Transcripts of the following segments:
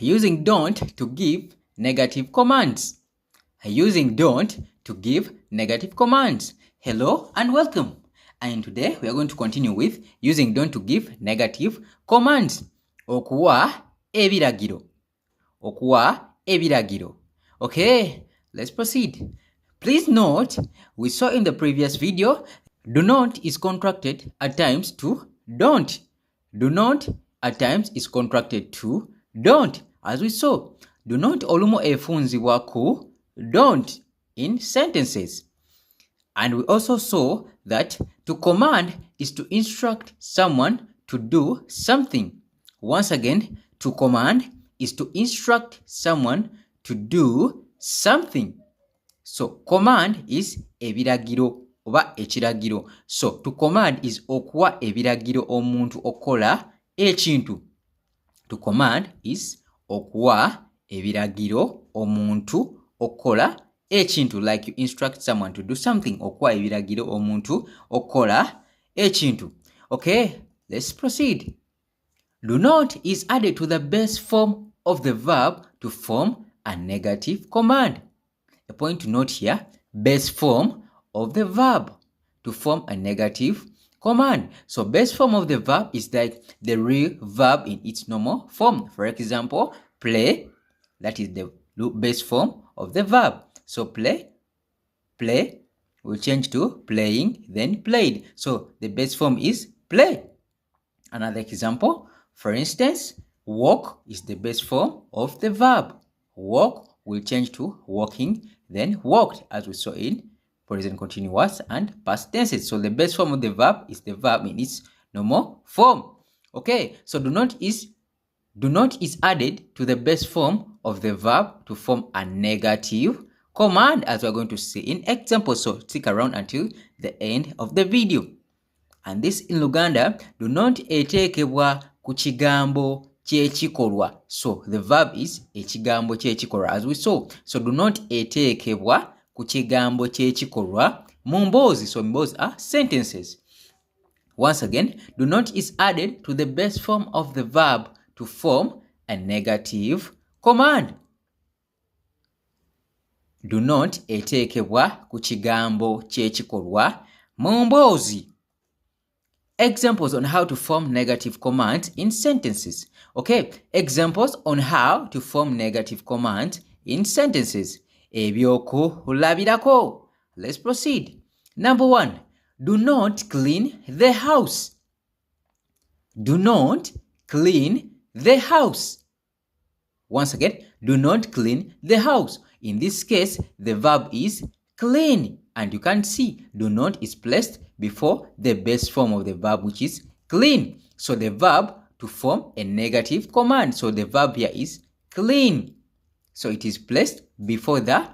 Using don't to give negative commands. Using don't to give negative commands. Hello and welcome. And today we are going to continue with using don't to give negative commands. Okuwa ebiragiro. Okuwa ebiragiro. Okay, let's proceed. Please note, we saw in the previous video, do not is contracted at times to don't. Do not at times is contracted to don't. As we saw, do not olumo efunzibwa ku don't in sentences. And we also saw that to command is to instruct someone to do something. Once again, to command is to instruct someone to do something. So command is ebiragiro oba ekiragiro. So to command is okuwa ebiragiro omuntu okola ekintu. To command is okuwa ebiragiro omuntu okola ekintu, like you instruct someone to do something. Okuwa ebiragiro omuntu okola ekintu. Okay, let's proceed. Do not is added to the base form of the verb to form a negative command. A point to note here, base form of the verb to form a negative command. So base form of the verb is like the real verb in its normal form. For example, play, that is the base form of the verb. So play will change to playing, then played. So the base form is play. Another example, for instance, walk is the base form of the verb. Walk will change to walking, then walked, as we saw in present continuous and past tenses. So the base form of the verb is the verb in its normal form. Okay, so do not is added to the base form of the verb to form a negative command, as we're going to see in examples. So stick around until the end of the video. And this in Luganda, do not etekebwa ku kigambo kyekikolwa. So the verb is ekigambo kyekikolwa, as we saw. So do not etekebwa ku kigambo kyekikolwa mu mboozi. So mboozi are sentences. Once again, do not is added to the base form of the verb to form a negative command. Do not etekebwa ku kigambo kyekikolwa mu mboozi. Examples on how to form negative commands in sentences. Okay, examples on how to form negative commands in sentences. Ebyokulabirako. Let's proceed. Number 1, do not clean the house. Do not clean the house. Once again, do not clean the house. In this case, the verb is clean. And you can see, do not is placed before the base form of the verb, which is clean. So the verb to form a negative command. So the verb here is clean. So it is placed before the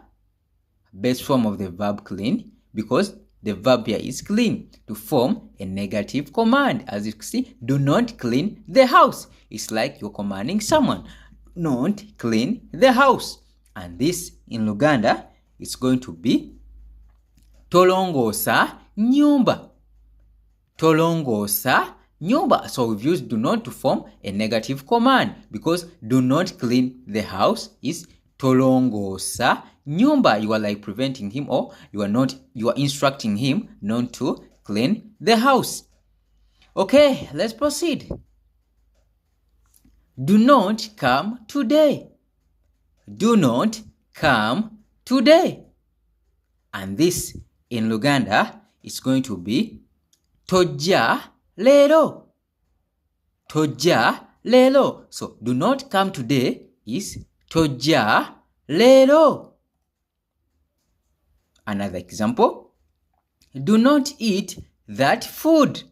base form of the verb clean, because the verb here is clean to form a negative command. As you can see, do not clean the house. It's like you're commanding someone, not clean the house. And this in Luganda, it's going to be tolongosa nyumba. Tolongosa nyumba. So we've used do not to form a negative command, because do not clean the house is tolongosa nyumba. You are like preventing him, or you are instructing him not to clean the house. Okay, let's proceed. Do not come today. Do not come today. And this in Luganda is going to be tojja lero. Tojja lero. So do not come today is tojja lero. Another example, do not eat that food.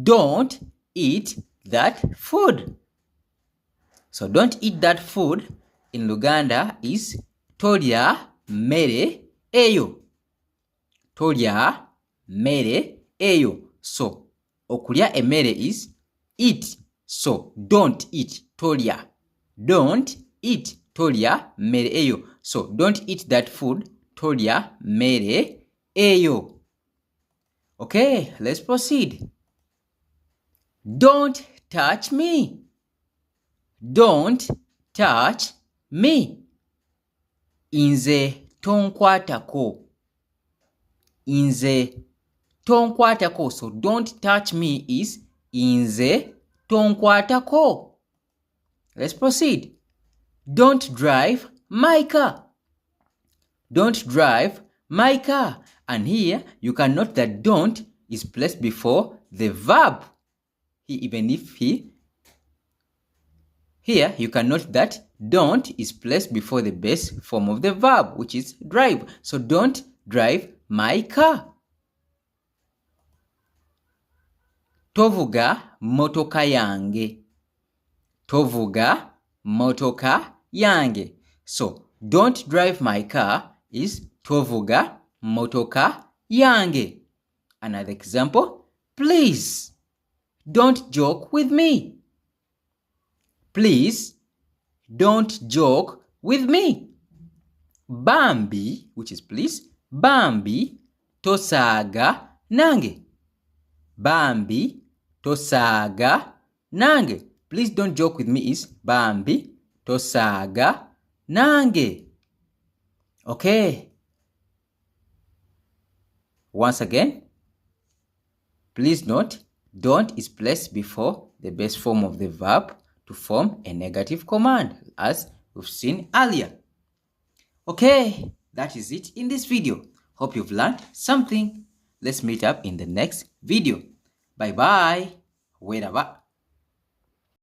Don't eat that food. So don't eat that food in Luganda is tolya mmere eyo. Tolya mmere eyo. So okulya emmere is eat. So don't eat tolya. Don't eat tolya mmere eyo. So don't eat that food tolya mmere eyo. Okay, let's proceed. Don't touch me. Don't touch me. Nze tonkwatako. Nze tonkwatako. So don't touch me is nze tonkwatako. Let's proceed. Don't drive my car. Don't drive my car. And here you can note that don't is placed before the verb. Here you can note that don't is placed before the base form of the verb, which is drive. So don't drive my car. Tovuga motoka yange. Tovuga motoka yange. So don't drive my car is tovuga motoka yange. Another example, please don't joke with me. Please don't joke with me. Bambi, which is please, Bambi tosaaga nange. Bambi tosaaga nange. Please don't joke with me is Bambi tosaaga nange. Okay. Once again, please note, don't is placed before the base form of the verb to form a negative command, as we've seen earlier. Okay, that is it in this video. Hope you've learned something. Let's meet up in the next video. Bye bye. Wait a